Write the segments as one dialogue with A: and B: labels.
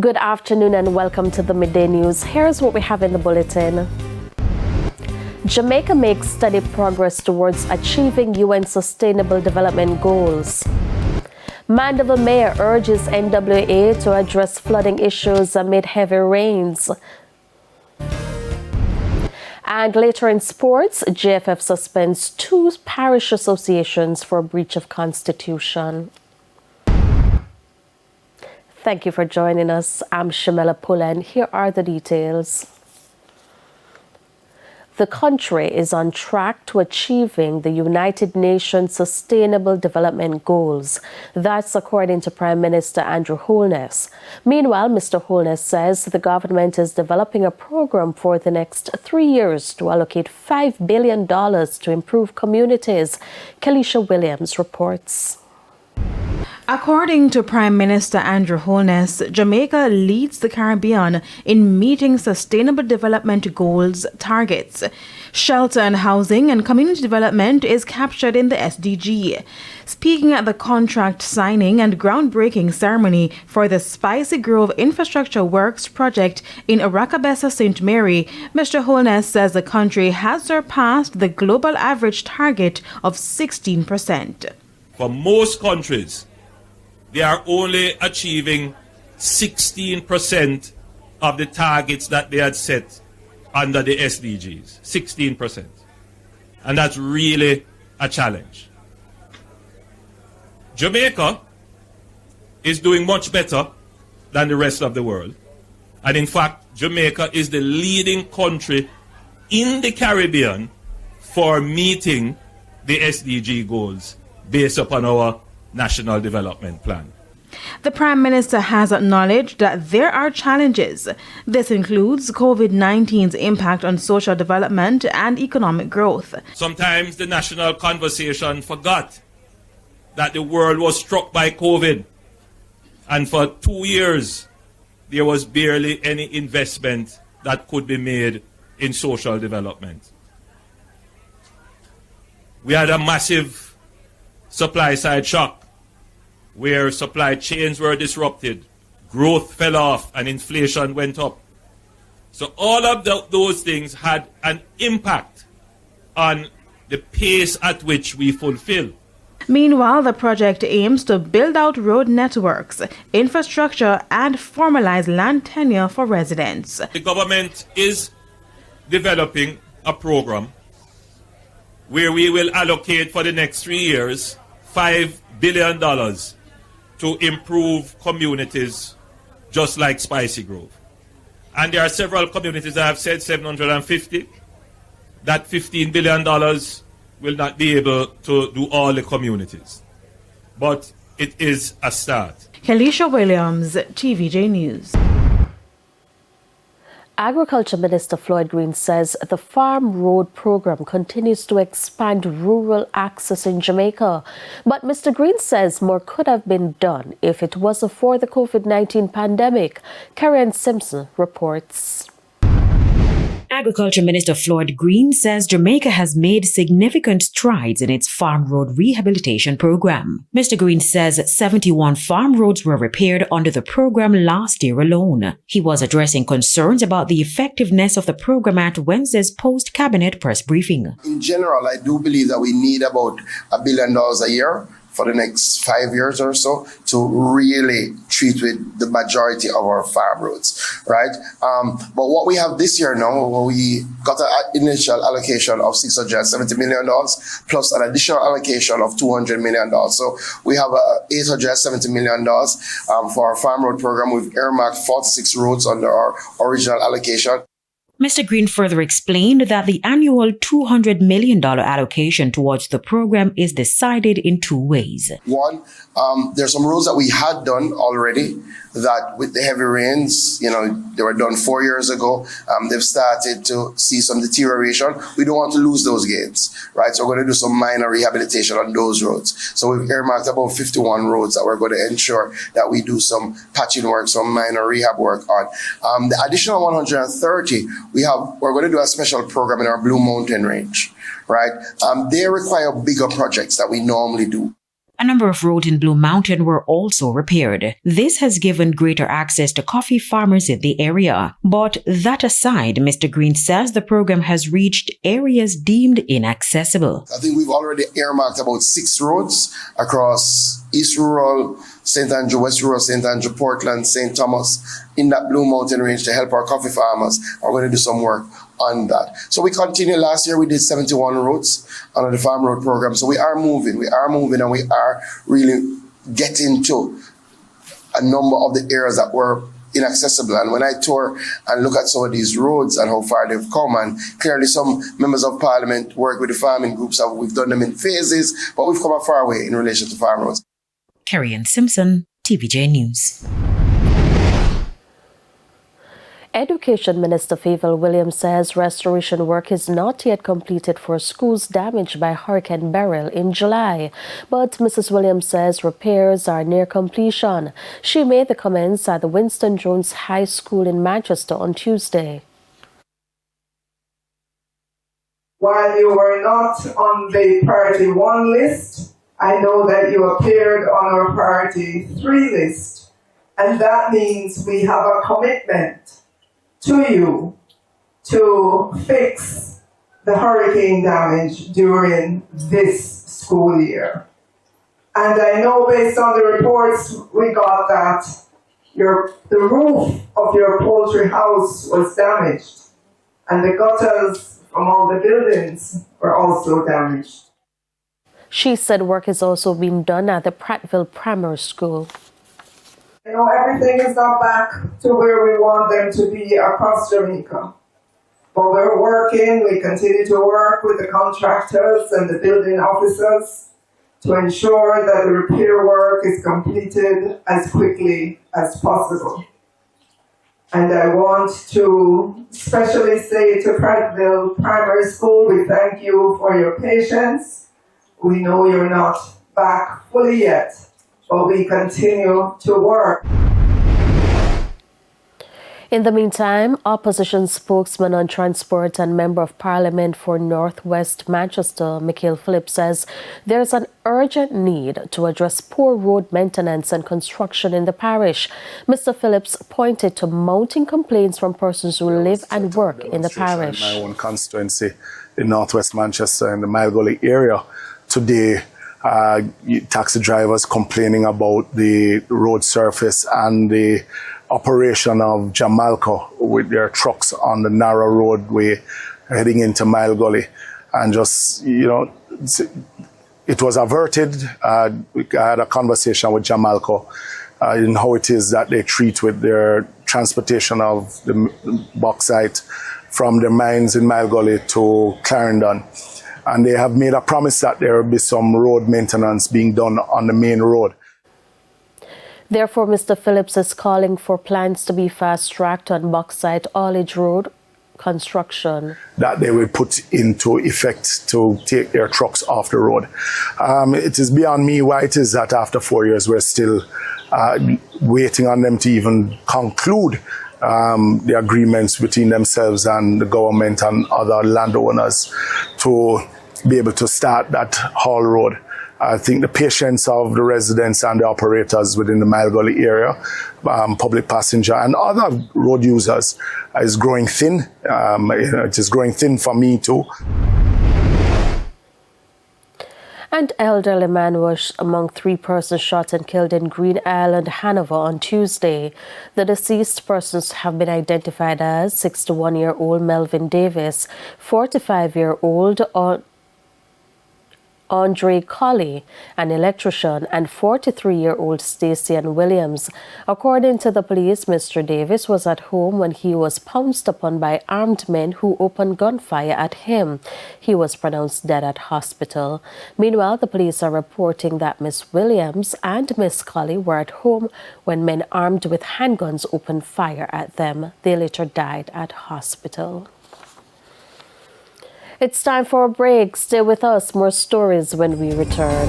A: Good afternoon and welcome to the Midday News. Here's what we have in the bulletin. Jamaica makes steady progress towards achieving UN Sustainable Development Goals. Mandeville Mayor urges NWA to address flooding issues amid heavy rains. And later in sports, JFF suspends 2 parish associations for breach of constitution. Thank you for joining us. I'm Shamela Pullen. Here are the details. The country is on track to achieving the United Nations Sustainable Development Goals. That's according to Prime Minister Andrew Holness. Meanwhile, Mr. Holness says the government is developing a program for the next 3 years to allocate $5 billion to improve communities. Kelisha Williams reports.
B: According to Prime Minister Andrew Holness, Jamaica leads the Caribbean in meeting Sustainable Development Goals targets. Shelter and housing and community development is captured in the SDG. Speaking at the contract signing and groundbreaking ceremony for the Spicy Grove Infrastructure Works project in Arakabessa, St. Mary, Mr. Holness says the country has surpassed the global average target of 16%.
C: For most countries, they are only achieving 16% of the targets that they had set under the SDGs. 16%. And that's really a challenge. Jamaica is doing much better than the rest of the world. And in fact, Jamaica is the leading country in the Caribbean for meeting the SDG goals based upon our National Development Plan.
B: The Prime Minister has acknowledged that there are challenges. This includes COVID-19's impact on social development and economic growth.
C: Sometimes the national conversation forgot that the world was struck by COVID, and for 2 years there was barely any investment that could be made in social development. We had a massive supply side shock where supply chains were disrupted, growth fell off, and inflation went up. So all of those things had an impact on the pace at which we fulfill.
B: Meanwhile, the project aims to build out road networks, infrastructure, and formalize land tenure for residents.
C: The government is developing a program where we will allocate for the next 3 years $5 billion to improve communities just like Spicy Grove. And there are several communities that have said 750. That $15 billion will not be able to do all the communities. But it is a start.
B: Kelisha Williams, TVJ News.
A: Agriculture Minister Floyd Green says the Farm Road program continues to expand rural access in Jamaica. But Mr. Green says more could have been done if it wasn't for the COVID-19 pandemic. Karen Simpson reports.
D: Agriculture Minister Floyd Green says Jamaica has made significant strides in its farm road rehabilitation program. Mr. Green says 71 farm roads were repaired under the program last year alone. He was addressing concerns about the effectiveness of the program at Wednesday's post-cabinet press briefing.
E: In general, I do believe that we need about $1 billion a year for the next 5 years or so to really treat with the majority of our farm roads, right? But what we have this year now, we got an initial allocation of $670 million plus an additional allocation of $200 million. So we have $870 million for our farm road program. We've earmarked 46 roads under our original allocation.
D: Mr. Green further explained that the annual $200 million allocation towards the program is decided in 2 ways.
E: One, there's some roads that we had done already that with the heavy rains, they were done 4 years ago. They've started to see some deterioration. We don't want to lose those gains, right? So we're going to do some minor rehabilitation on those roads. So we've earmarked about 51 roads that we're going to ensure that we do some patching work, some minor rehab work on. The additional 130, we're going to do a special program in our Blue Mountain range, right? They require bigger projects that we normally do.
D: A number of roads in Blue Mountain were also repaired. This has given greater access to coffee farmers in the area. But that aside, Mr. Green says the program has reached areas deemed inaccessible.
E: I think we've already earmarked about 6 roads across East Rural, St. Andrew, West Rural, St. Andrew, Portland, St. Thomas, in that Blue Mountain range to help our coffee farmers. We're going to do some work on that. So we continue. Last year we did 71 roads under the Farm Road program. So we are moving, and we are really getting to a number of the areas that were inaccessible. And when I tour and look at some of these roads and how far they've come, and clearly some members of parliament work with the farming groups, and we've done them in phases, but we've come a far way in relation to farm roads.
D: Carrie-Ann Simpson, TVJ News.
A: Education Minister Favour Williams says restoration work is not yet completed for schools damaged by Hurricane Beryl in July. But Mrs. Williams says repairs are near completion. She made the comments at the Winston Jones High School in Manchester on Tuesday.
F: While you were not on the Priority 1 list, I know that you appeared on our Priority 3 list. And that means we have a commitment to you to fix the hurricane damage during this school year. And I know based on the reports we got that the roof of your poultry house was damaged and the gutters from all the buildings were also damaged.
A: She said work is also being done at the Prattville Primary School.
F: You know, everything is not back to where we want them to be across Jamaica. But we're working, we continue to work with the contractors and the building officers to ensure that the repair work is completed as quickly as possible. And I want to especially say to Prattville Primary School, we thank you for your patience. We know you're not back fully yet, but we continue to work.
A: In the meantime, opposition spokesman on transport and member of parliament for Northwest Manchester, Michael Phillips, says there's an urgent need to address poor road maintenance and construction in the parish. Mr. Phillips pointed to mounting complaints from persons who live and work in the parish.
G: In my own constituency in Northwest Manchester, in the Mile Gully area, today, taxi drivers complaining about the road surface and the operation of Jamaica with their trucks on the narrow roadway heading into Mile Gully. And just, you know, it was averted. I had a conversation with Jamaica in how it is that they treat with their transportation of the bauxite from the mines in Mile Gully to Clarendon. And they have made a promise that there will be some road maintenance being done on the main road.
A: Therefore, Mr. Phillips is calling for plans to be fast-tracked on Bauxite Haulage Road construction.
G: That they will put into effect to take their trucks off the road. It is beyond me why it is that after 4 years we're still waiting on them to even conclude the agreements between themselves and the government and other landowners to be able to start that haul road. I think the patience of the residents and the operators within the Mile Gully area, public passenger and other road users is growing thin. It is growing thin for me too.
A: An elderly man was among 3 persons shot and killed in Green Island, Hanover on Tuesday. The deceased persons have been identified as 61-year-old Melvin Davis, 45-year-old Andre Colley, an electrician, and 43-year-old Stacey Ann Williams. According to the police, Mr. Davis was at home when he was pounced upon by armed men who opened gunfire at him. He was pronounced dead at hospital. Meanwhile, the police are reporting that Miss Williams and Miss Colley were at home when men armed with handguns opened fire at them. They later died at hospital. It's time for a break. Stay with us. More stories when we return.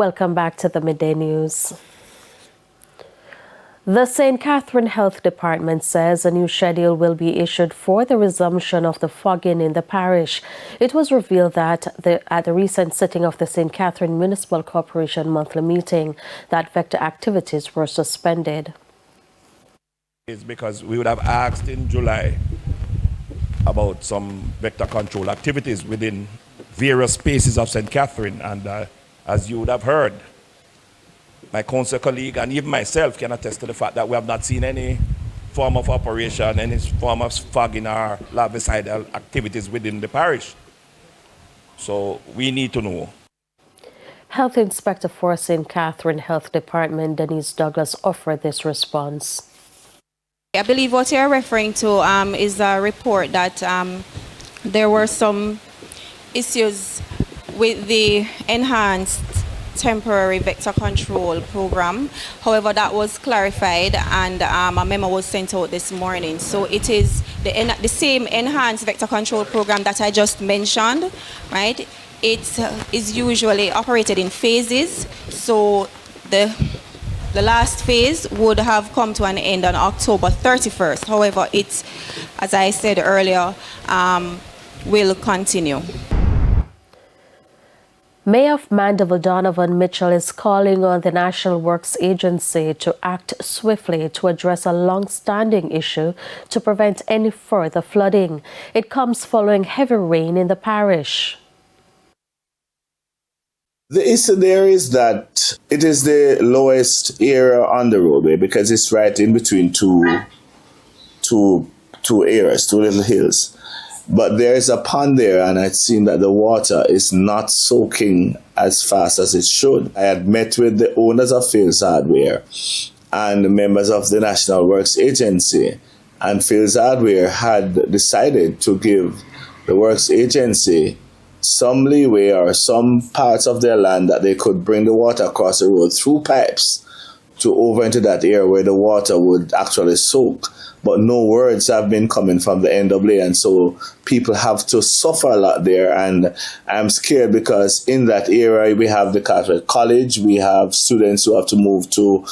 A: Welcome back to the Midday News. The St. Catherine Health Department says a new schedule will be issued for the resumption of the fogging in the parish. It was revealed that at the recent sitting of the St. Catherine Municipal Corporation monthly meeting that vector activities were suspended.
H: It's because we would have asked in July about some vector control activities within various spaces of St. Catherine, and as you would have heard, my council colleague and even myself can attest to the fact that we have not seen any form of operation, any form of fogging or larvicidal activities within the parish. So we need to know.
A: Health Inspector for St. Catherine Health Department, Denise Douglas, offered this response.
I: I believe what you're referring to is a report that there were some issues with the enhanced temporary vector control program. However, that was clarified and a memo was sent out this morning. So it is the same enhanced vector control program that I just mentioned, right? It is usually operated in phases. So the last phase would have come to an end on October 31st. However, it, as I said earlier, will continue.
A: Mayor of Mandeville, Donovan Mitchell, is calling on the National Works Agency to act swiftly to address a long-standing issue to prevent any further flooding. It comes following heavy rain in the parish.
J: The issue there is that it is the lowest area on the roadway because it's right in between two areas, two little hills. But there is a pond there, and I've seen that the water is not soaking as fast as it should. I had met with the owners of Fields Hardware and the members of the National Works Agency, and Fields Hardware had decided to give the Works Agency some leeway or some parts of their land that they could bring the water across the road through pipes to over into that area where the water would actually soak. But no words have been coming from the NWA, and so people have to suffer a lot there. And I'm scared because in that area we have the Catholic College, we have students who have to move to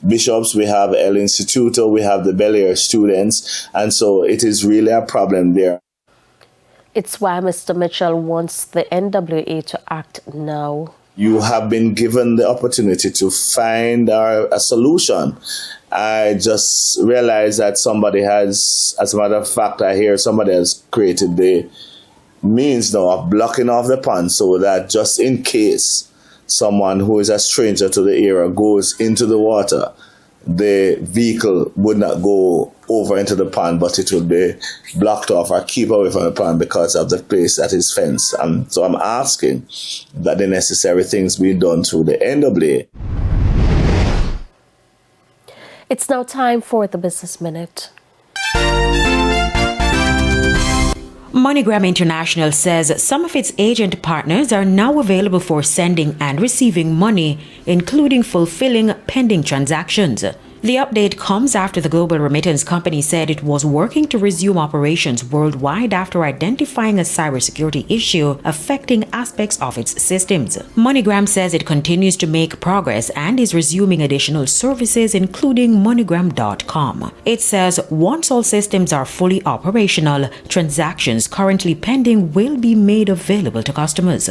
J: Bishops, we have El Instituto, we have the Bel Air students, and so it is really a problem there.
A: It's why Mr. Mitchell wants the NWA to act now.
J: You have been given the opportunity to find a solution. I just realized that somebody has, as a matter of fact, I hear somebody has created the means now of blocking off the pond so that just in case someone who is a stranger to the area goes into the water, the vehicle would not go over into the pond, but it would be blocked off or keep away from the pond because of the place that is fenced. And so I'm asking that the necessary things be done through the NWA.
A: It's now time for the Business Minute.
D: MoneyGram International says some of its agent partners are now available for sending and receiving money, including fulfilling pending transactions. The update comes after the global remittance company said it was working to resume operations worldwide after identifying a cybersecurity issue affecting aspects of its systems. MoneyGram says it continues to make progress and is resuming additional services, including MoneyGram.com. It says once all systems are fully operational, transactions currently pending will be made available to customers.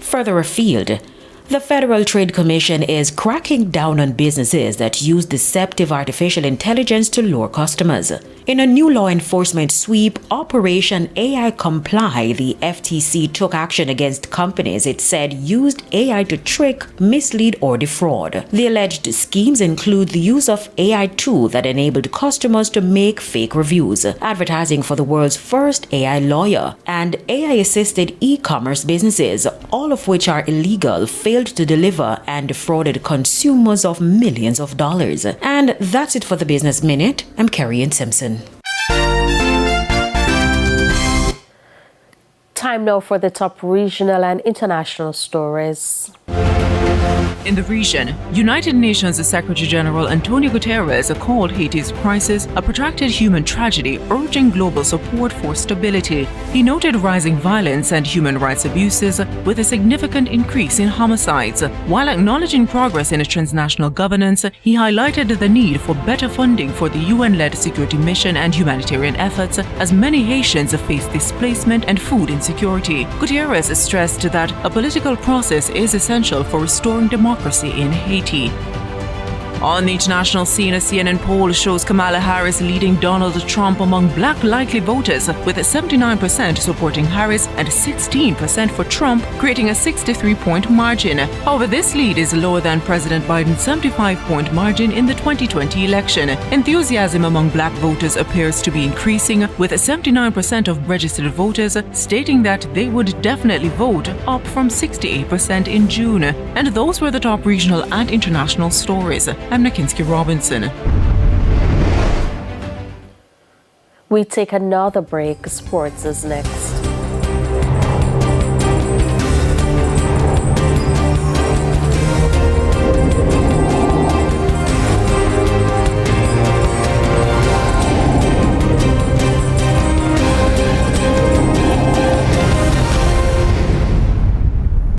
D: Further afield, the Federal Trade Commission is cracking down on businesses that use deceptive artificial intelligence to lure customers. In a new law enforcement sweep, Operation AI Comply, the FTC took action against companies it said used AI to trick, mislead, or defraud. The alleged schemes include the use of AI tools that enabled customers to make fake reviews, advertising for the world's first AI lawyer, and AI-assisted e-commerce businesses, all of which are illegal, failed to deliver, and defrauded consumers of millions of dollars. And that's it for the Business Minute. I'm Carrie Ann Simpson.
A: Time now for the top regional and international stories.
K: In the region, United Nations Secretary General Antonio Guterres called Haiti's crisis a protracted human tragedy, urging global support for stability. He noted rising violence and human rights abuses with a significant increase in homicides. While acknowledging progress in transnational governance, he highlighted the need for better funding for the UN-led security mission and humanitarian efforts as many Haitians face displacement and food insecurity. Guterres stressed that a political process is essential for restoring democracy in Haiti. On the international scene, a CNN poll shows Kamala Harris leading Donald Trump among black likely voters, with 79% supporting Harris and 16% for Trump, creating a 63-point margin. However, this lead is lower than President Biden's 75-point margin in the 2020 election. Enthusiasm among black voters appears to be increasing, with 79% of registered voters stating that they would definitely vote, up from 68% in June. And those were the top regional and international stories. I'm Nakinsky Robinson.
A: We take another break. Sports is next.